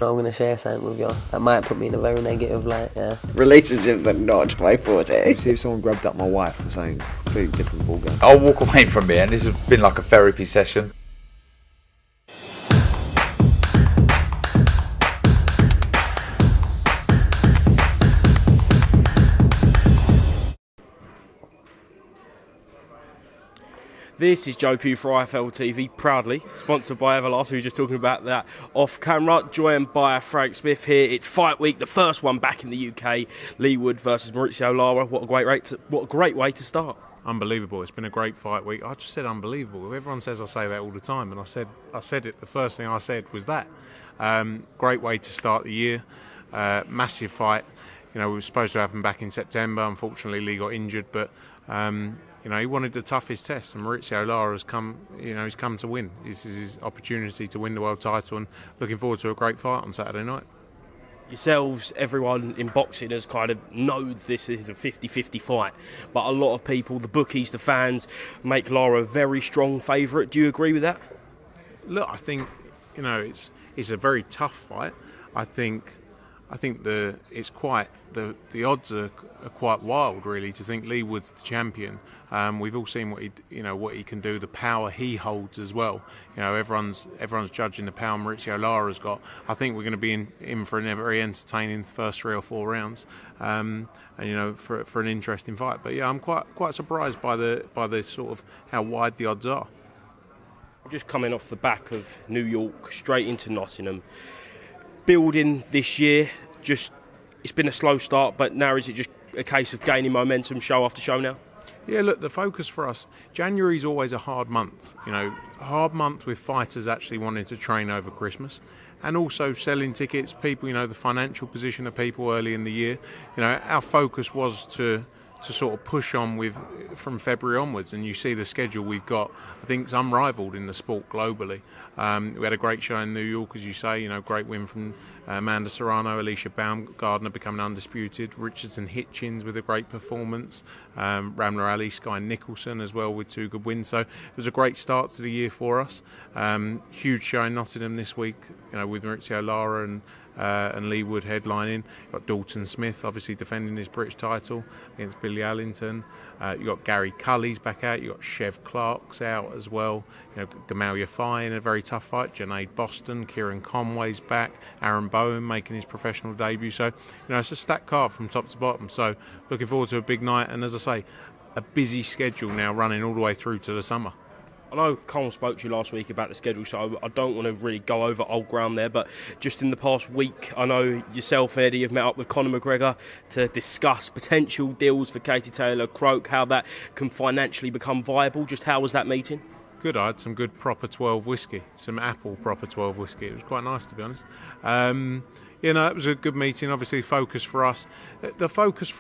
I'm going to share something with you. That might put me in a very negative light, yeah. Relationships are not my forte. See if someone grabbed up my wife or something, completely different ballgame. I'll walk away from it, and this has been like a therapy session. This is Joe Pugh for IFL TV, proudly sponsored by Everlast, who was just talking about that off camera, joined by Frank Smith here. It's fight week, the first one back in the UK. Lee Wood versus Mauricio Lara. What a great way to start. Unbelievable. It's been a great fight week. I just said unbelievable. Everyone says I say that all the time, and I said it. The first thing I said was that. Great way to start the year. Massive fight. You know, it was supposed to happen back in September. Unfortunately, Lee got injured, but you know, he wanted the toughest test, and Mauricio Lara has come. You know, he's come to win. This is his opportunity to win the world title, and looking forward to a great fight on Saturday night. Yourselves, everyone in boxing has kind of known this is a 50-50 fight, but a lot of people, the bookies, the fans, make Lara a very strong favourite. Do you agree with that? Look, I think, you know, it's a very tough fight. I think it's quite the odds are quite wild, really, to think Lee Wood's the champion. We've all seen what he can do, the power he holds as well. You know, everyone's judging the power Mauricio Lara's got. I think we're going to be in for a very entertaining first 3 or 4 rounds, and you know, for an interesting fight. But yeah, I'm quite surprised by the sort of how wide the odds are. Just coming off the back of New York straight into Nottingham. Building this year, it's been a slow start, but now is it just a case of gaining momentum show after show now? Yeah, look, the focus for us, January is always a hard month, you know, hard month with fighters actually wanting to train over Christmas, and also selling tickets, people, you know, the financial position of people early in the year. You know, our focus was to sort of push on from February onwards, and you see the schedule we've got. I think it's unrivaled in the sport globally. We had a great show in New York, as you say, you know, great win from Amanda Serrano, Alicia Baumgardner becoming undisputed, Richardson Hitchens with a great performance, Ramla Ali, Sky Nicholson as well with 2 good wins. So it was a great start to the year for us. Huge show in Nottingham this week, you know, with Mauricio Lara and Lee Wood headlining. You've got Dalton Smith obviously defending his British title against Billy Allington. You've got Gary Cully's back out. You've got Chev Clark's out as well. You know, Gamal Yafai in a very tough fight. Junaid Boston, Kieran Conway's back. Aaron Bowen making his professional debut. So, you know, it's a stacked card from top to bottom. So, looking forward to a big night. And as I say, a busy schedule now running all the way through to the summer. I know Cole spoke to you last week about the schedule, so I don't want to really go over old ground there, but just in the past week, I know yourself and Eddie have met up with Conor McGregor to discuss potential deals for Katie Taylor-Croak, how that can financially become viable. Just how was that meeting? Good. I had some good proper 12 whiskey, some apple proper 12 whiskey. It was quite nice, to be honest. You know, it was a good meeting. Obviously, the focus for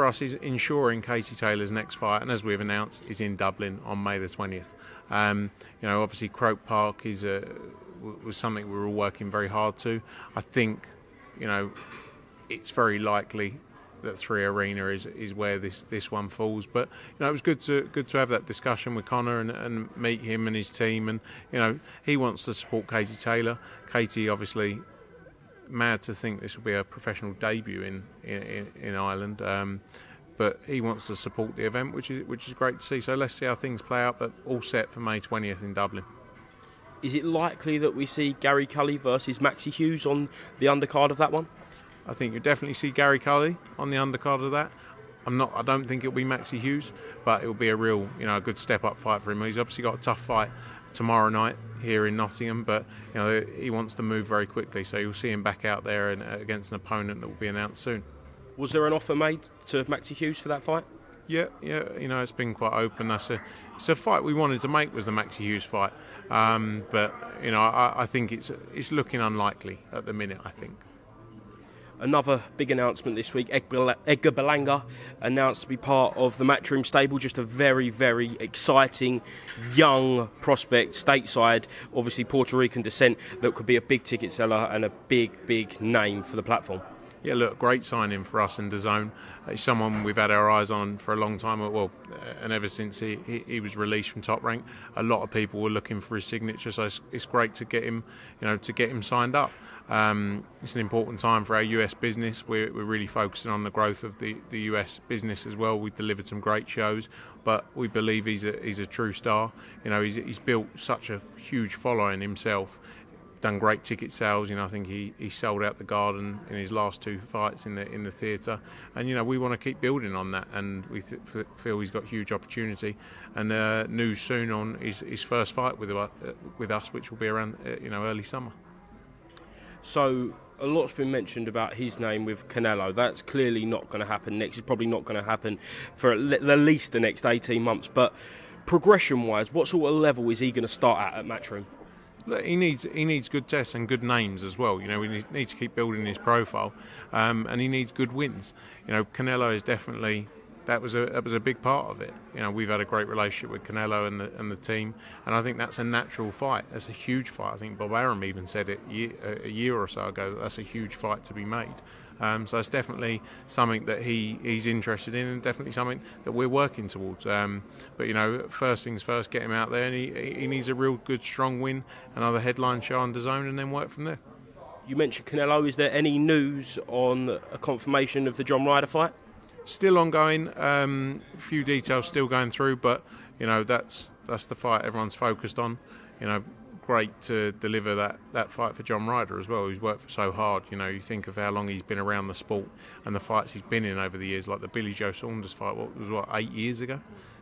us is ensuring Katie Taylor's next fight, and as we've announced, is in Dublin on May the 20th. You know, obviously, Croke Park was something we were all working very hard to. I think, you know, it's very likely that 3 Arena is where this one falls. But you know, it was good to have that discussion with Conor and meet him and his team. And you know, he wants to support Katie Taylor. Katie, obviously, mad to think this will be a professional debut in Ireland, but he wants to support the event, which is great to see. So let's see how things play out, but all set for May 20th in Dublin. Is it likely that we see Gary Cully versus Maxi Hughes on the undercard of that one? I think you'll definitely see Gary Cully on the undercard of that. I don't think it'll be Maxi Hughes, but it'll be a real, you know, a good step up fight for him. He's obviously got a tough fight tomorrow night here in Nottingham, but you know, he wants to move very quickly, so you'll see him back out there and against an opponent that will be announced soon. Was there an offer made to Maxi Hughes for that fight? Yeah, you know, it's been quite open. It's a fight we wanted to make, was the Maxi Hughes fight, but you know, I think it's looking unlikely at the minute, I think. Another big announcement this week, Edgar Berlanga announced to be part of the Matchroom stable. Just a very, very exciting young prospect, stateside, obviously Puerto Rican descent, that could be a big ticket seller and a big, big name for the platform. Yeah, look, great signing for us in DAZN. He's someone we've had our eyes on for a long time. Well, and ever since he was released from Top Rank, a lot of people were looking for his signature. So it's great to get him, you know, to get him signed up. It's an important time for our US business. We're really focusing on the growth of the US business as well. We've delivered some great shows, but we believe he's a true star. You know, he's built such a huge following himself. Done great ticket sales. You know, I think he sold out the Garden in his last 2 fights in the theatre, and you know we want to keep building on that, and we feel he's got huge opportunity. And news soon on his first fight with us, which will be around early summer. So a lot's been mentioned about his name with Canelo. That's clearly not going to happen next. It's probably not going to happen for at least the next 18 months. But progression-wise, what sort of level is he going to start at Matchroom? Look, he needs good tests and good names as well. You know, we need to keep building his profile, and he needs good wins. You know, Canelo is definitely that was a big part of it. You know, we've had a great relationship with Canelo and the team, and I think that's a natural fight. That's a huge fight. I think Bob Arum even said it a year or so ago that that's a huge fight to be made. So it's definitely something that he's interested in, and definitely something that we're working towards. But you know, first things first, get him out there, and he needs a real good, strong win, another headline show on DAZN, and then work from there. You mentioned Canelo. Is there any news on a confirmation of the John Ryder fight? Still ongoing. A few details still going through, but you know that's the fight everyone's focused on. You know, great to deliver that fight for John Ryder as well, who's worked so hard. You know, you think of how long he's been around the sport and the fights he's been in over the years, like the Billy Joe Saunders fight, what was 8 years ago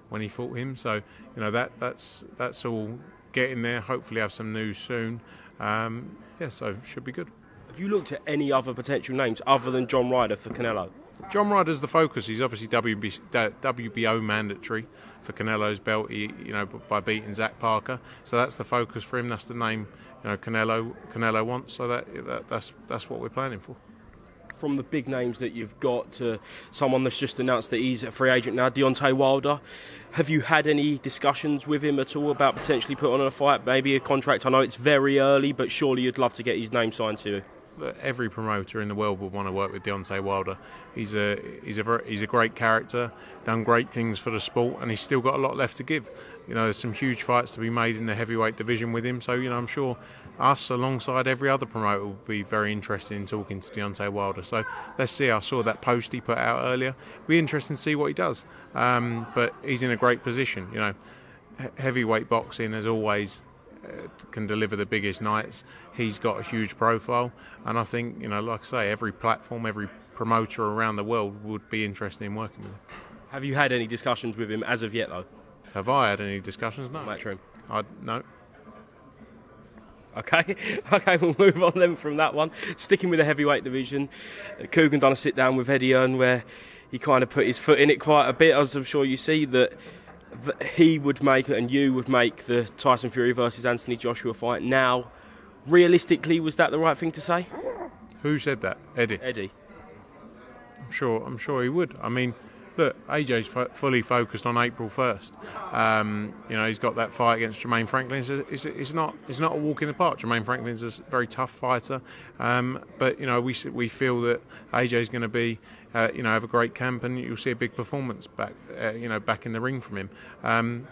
when he fought him. So, you know, that's all getting there. Hopefully have some news soon. So should be good. Have you looked at any other potential names other than John Ryder for Canelo? John Ryder's the focus. He's obviously WBO mandatory for Canelo's belt, by beating Zach Parker. So that's the focus for him. That's the name, Canelo wants. So that's what we're planning for. From the big names that you've got to someone that's just announced that he's a free agent now, Deontay Wilder, have you had any discussions with him at all about potentially putting on a fight, maybe a contract? I know it's very early, but surely you'd love to get his name signed too. Every promoter in the world would want to work with Deontay Wilder. He's a great character, done great things for the sport, and he's still got a lot left to give. You know, there's some huge fights to be made in the heavyweight division with him. So, you know, I'm sure us, alongside every other promoter, will be very interested in talking to Deontay Wilder. So let's see. I saw that post he put out earlier. It'll be interesting to see what he does. But he's in a great position. You know, heavyweight boxing, as always, can deliver the biggest nights. He's got a huge profile, and I think, like I say, every platform, every promoter around the world would be interested in working with him. Have you had any discussions with him as of yet, though? Have I had any discussions? No. Matchroom? No. Okay, we'll move on then from that one. Sticking with the heavyweight division, Coogan done a sit down with Eddie Earn where he kind of put his foot in it quite a bit, as I'm sure you see, that he would make and you would make the Tyson Fury versus Anthony Joshua fight. Now, realistically, was that the right thing to say? Who said that? Eddie. I'm sure he would. I mean, look, AJ's fully focused on April 1st. He's got that fight against Jermaine Franklin. It's not a walk in the park. Jermaine Franklin's a very tough fighter, but we feel that AJ's going to be have a great camp, and you'll see a big performance back in the ring from him.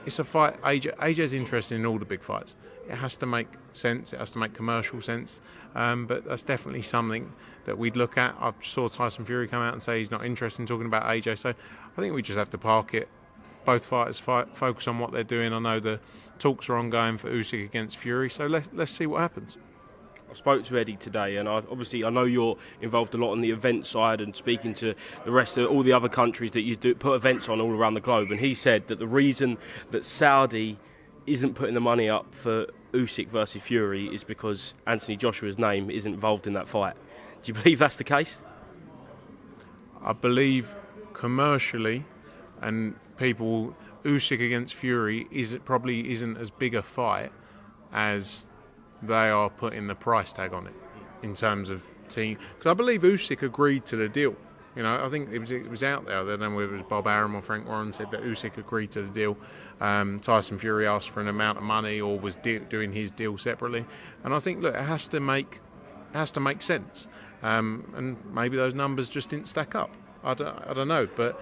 It's a fight. AJ's interested in all the big fights. It has to make sense. It has to make commercial sense. But that's definitely something that we'd look at. I saw Tyson Fury come out and say he's not interested in talking about AJ. So I think we just have to park it. Both fighters focus on what they're doing. I know the talks are ongoing for USYK against Fury. So let's see what happens. I spoke to Eddie today, and I know you're involved a lot on the event side and speaking to the rest of all the other countries that you do put events on all around the globe. And he said that the reason that Saudi isn't putting the money up for USYK versus Fury is because Anthony Joshua's name isn't involved in that fight. Do you believe that's the case? I believe commercially, and people, USYK against Fury probably isn't as big a fight as they are putting the price tag on it in terms of team. Because I believe USYK agreed to the deal. I think it was out there. I don't know whether it was Bob Arum or Frank Warren said that USYK agreed to the deal. Tyson Fury asked for an amount of money or was doing his deal separately. And I think, look, it has to make sense. And maybe those numbers just didn't stack up. I don't know. But,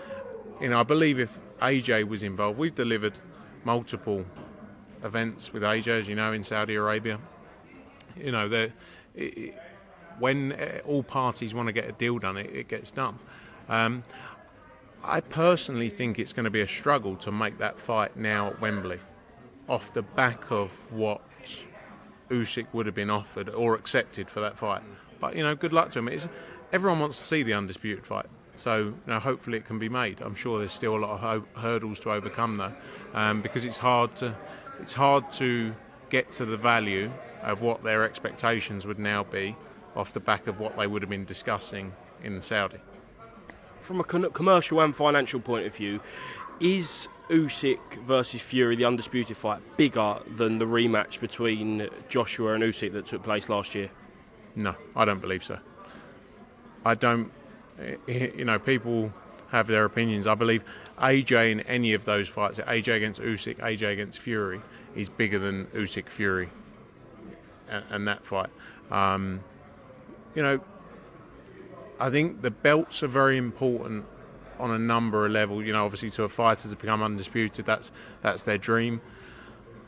I believe if AJ was involved, we've delivered multiple events with AJ, as you know, in Saudi Arabia. when all parties want to get a deal done, it gets done. I personally think it's going to be a struggle to make that fight now at Wembley, off the back of what Usyk would have been offered or accepted for that fight. But, good luck to him. Everyone wants to see the undisputed fight. So, hopefully it can be made. I'm sure there's still a lot of hurdles to overcome, though, because it's hard to get to the value of what their expectations would now be off the back of what they would have been discussing in Saudi. From a commercial and financial point of view, is Usyk versus Fury, the undisputed fight, bigger than the rematch between Joshua and Usyk that took place last year? No, I don't believe so. I don't. People have their opinions. I believe AJ in any of those fights, AJ against Usyk, AJ against Fury, is bigger than Usyk Fury and that fight. I think the belts are very important on a number of levels. Obviously to a fighter to become undisputed, that's their dream.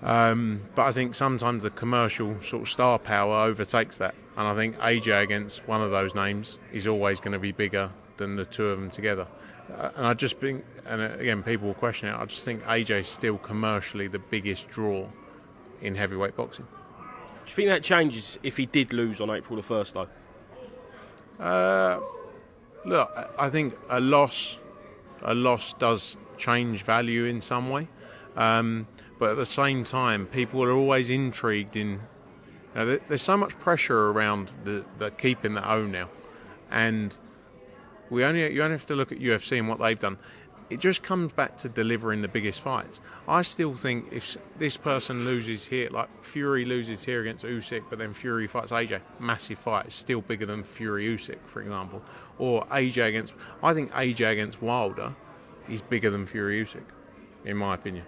But I think sometimes the commercial sort of star power overtakes that. And I think AJ against one of those names is always going to be bigger than the two of them together. And I just think, and again, people will question it, I just think AJ is still commercially the biggest draw in heavyweight boxing. Do you think that changes if he did lose on April the 1st, though? Look, I think a loss does change value in some way, but at the same time, people are always intrigued in. There's so much pressure around the keeping the O now, and you only have to look at UFC and what they've done. It just comes back to delivering the biggest fights. I still think if this person loses here, like Fury loses here against Usyk, but then Fury fights AJ, massive fight, it's still bigger than Fury Usyk, for example. Or I think AJ against Wilder is bigger than Fury Usyk, in my opinion.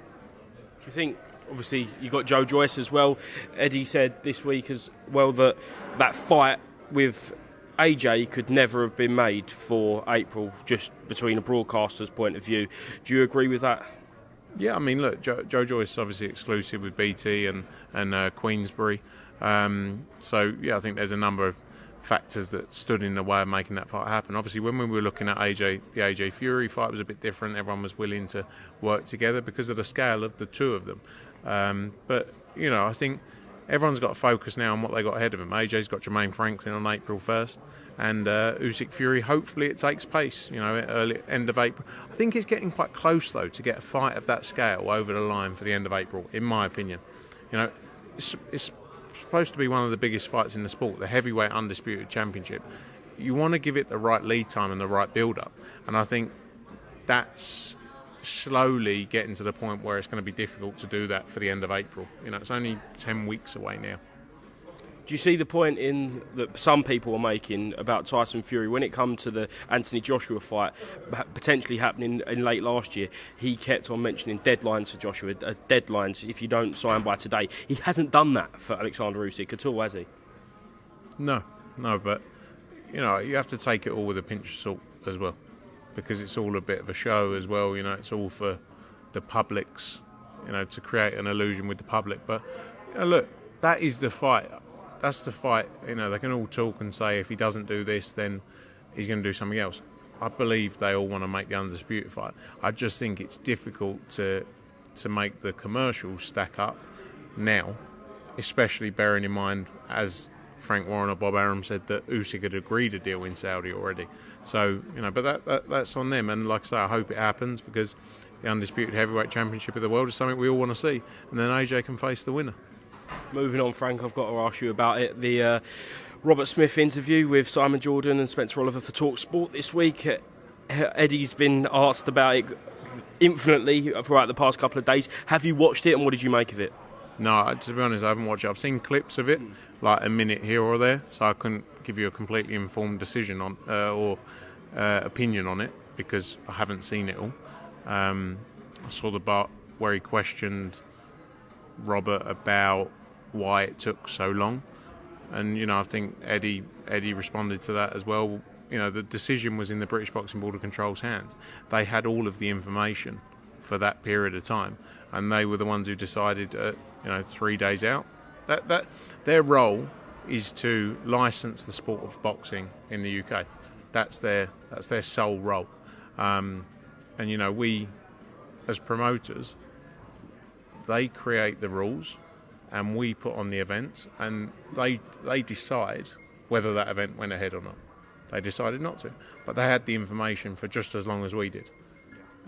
Do you think, obviously, you got Joe Joyce as well. Eddie said this week as well that fight with AJ could never have been made for April, just between a broadcaster's point of view. Do you agree with that? Yeah, I mean, look, Joe Joyce is obviously exclusive with BT and Queensbury. So, yeah, I think there's a number of factors that stood in the way of making that fight happen. Obviously, when we were looking at the AJ Fury fight was a bit different. Everyone was willing to work together because of the scale of the two of them. But, I think everyone's got to focus now on what they got ahead of them. AJ's got Jermaine Franklin on April 1st, and Usyk Fury, hopefully it takes place, early end of April. I think it's getting quite close, though, to get a fight of that scale over the line for the end of April, in my opinion. It's supposed to be one of the biggest fights in the sport, the heavyweight undisputed championship. You want to give it the right lead time and the right build-up, and I think that's slowly getting to the point where it's going to be difficult to do that for the end of April. It's only 10 weeks away now. Do you see the point in that some people are making about Tyson Fury when it comes to the Anthony Joshua fight potentially happening in late last year? He kept on mentioning deadlines for Joshua, deadlines if you don't sign by today. He hasn't done that for Alexander Usyk at all, has he? No, but you have to take it all with a pinch of salt as well, because it's all a bit of a show as well. It's all for the public's, to create an illusion with the public. But look, that is the fight. That's the fight. They can all talk and say if he doesn't do this, then he's going to do something else. I believe they all want to make the undisputed fight. I just think it's difficult to make the commercials stack up now, especially bearing in mind, as Frank Warren or Bob Arum said, that Usyk had agreed a deal in Saudi already. So, but that's on them. And like I say, I hope it happens, because the undisputed heavyweight championship of the world is something we all want to see. And then AJ can face the winner. Moving on, Frank, I've got to ask you about it. The Robert Smith interview with Simon Jordan and Spencer Oliver for Talk Sport this week. Eddie's been asked about it infinitely throughout the past couple of days. Have you watched it, and what did you make of it? No, to be honest, I haven't watched it. I've seen clips of it, like a minute here or there, so I couldn't give you a completely informed decision on or opinion on it, because I haven't seen it all. I saw the part where he questioned Robert about why it took so long, and I think Eddie responded to that as well. The decision was in the British Boxing Board of Control's hands. They had all of the information for that period of time, and they were the ones who decided 3 days out. That their role is to license the sport of boxing in the UK. That's their sole role. And we, as promoters, they create the rules, and we put on the events, and they decide whether that event went ahead or not. They decided not to, but they had the information for just as long as we did,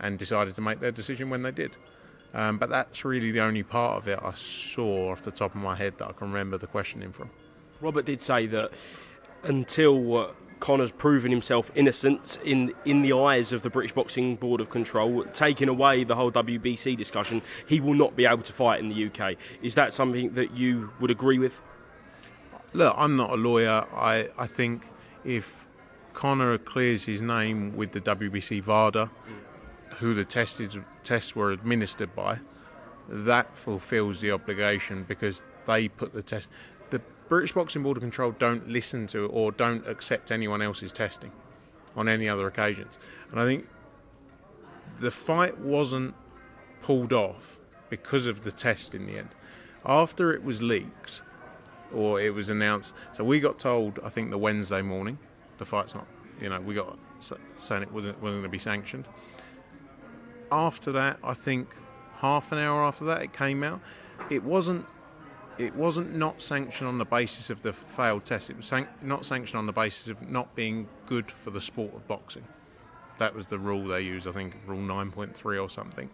and decided to make their decision when they did. But that's really the only part of it I saw off the top of my head that I can remember the questioning from. Robert did say that until Conor's proven himself innocent in the eyes of the British Boxing Board of Control, taking away the whole WBC discussion, he will not be able to fight in the UK. Is that something that you would agree with? Look, I'm not a lawyer. I think if Conor clears his name with the WBC WILDER, who the tests were administered by, that fulfills the obligation because they put the test. The British Boxing Board of Control don't listen to or don't accept anyone else's testing on any other occasions. And I think the fight wasn't pulled off because of the test in the end. After it was leaked or it was announced, so we got told, I think the Wednesday morning, the fight's not, we got saying it wasn't going to be sanctioned. After that, I think half an hour after that, it came out. It wasn't not sanctioned on the basis of the failed test. It was not sanctioned on the basis of not being good for the sport of boxing. That was the rule they used. I think Rule 9.3 or something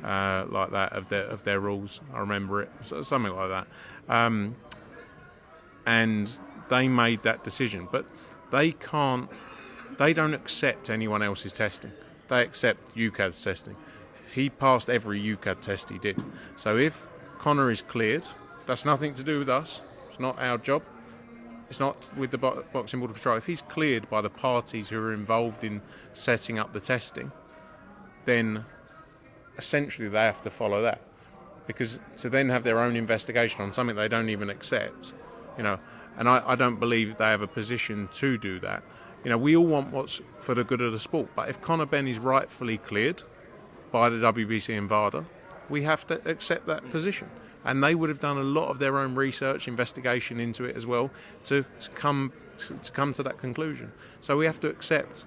like that of their rules. I remember it, something like that. And they made that decision, but they don't accept anyone else's testing. They accept UKAD's testing. He passed every UKAD test he did. So if Conor is cleared, that's nothing to do with us. It's not our job. It's not with the Boxing Board of Control. If he's cleared by the parties who are involved in setting up the testing, then essentially they have to follow that. Because to then have their own investigation on something they don't even accept, and I don't believe they have a position to do that. We all want what's for the good of the sport, but if Conor Benn is rightfully cleared by the WBC and WILDER, we have to accept that position. And they would have done a lot of their own research, investigation into it as well, to come to that conclusion. So we have to accept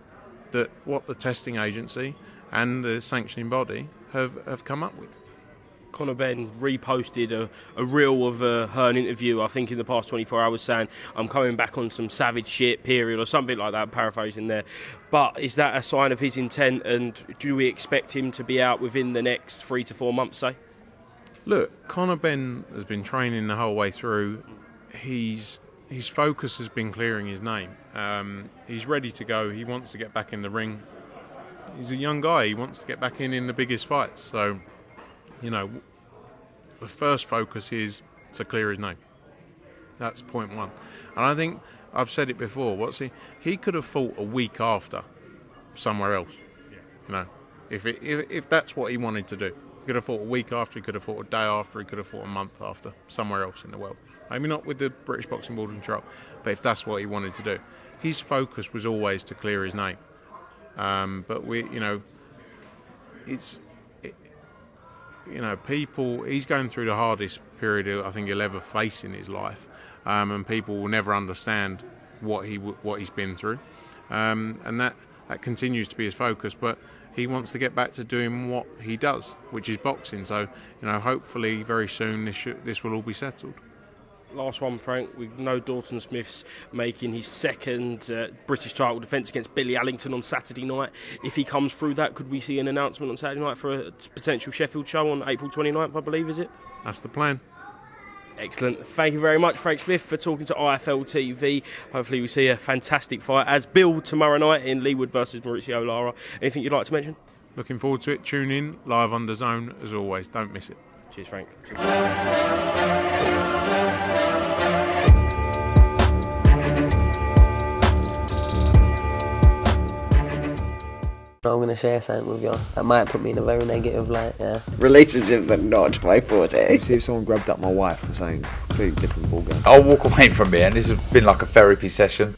that what the testing agency and the sanctioning body have come up with. Conor Benn reposted a reel of her interview, I think in the past 24 hours, saying, I'm coming back on some savage shit, period, or something like that, paraphrasing there. But is that a sign of his intent, and do we expect him to be out within the next 3 to 4 months, say? Look, Conor Benn has been training the whole way through. His focus has been clearing his name. He's ready to go. He wants to get back in the ring. He's a young guy. He wants to get back in the biggest fights. So, the first focus is to clear his name. That's point one. And I think I've said it before. He could have fought a week after somewhere else. If that's what he wanted to do. He could have fought a week after, he could have fought a day after, he could have fought a month after, somewhere else in the world. Maybe not with the British Boxing Board of Control, but if that's what he wanted to do. His focus was always to clear his name. But he's going through the hardest period I think he'll ever face in his life, and people will never understand what he's been through, and that continues to be his focus. But he wants to get back to doing what he does, which is boxing. So, hopefully very soon this will all be settled. Last one, Frank. We know Dalton Smith's making his second British title defence against Billy Allington on Saturday night. If he comes through that, could we see an announcement on Saturday night for a potential Sheffield show on April 29th, I believe, is it? That's the plan. Excellent. Thank you very much, Frank Smith, for talking to IFL TV. Hopefully we see a fantastic fight as billed tomorrow night in Leeward versus Mauricio Lara. Anything you'd like to mention? Looking forward to it. Tune in, live on DAZN as always. Don't miss it. Cheers, Frank. I'm going to share something with you. That might put me in a very negative light, yeah. Relationships are not my forte. See if someone grabbed up my wife for saying completely different ballgame. I'll walk away from it, and this has been like a therapy session.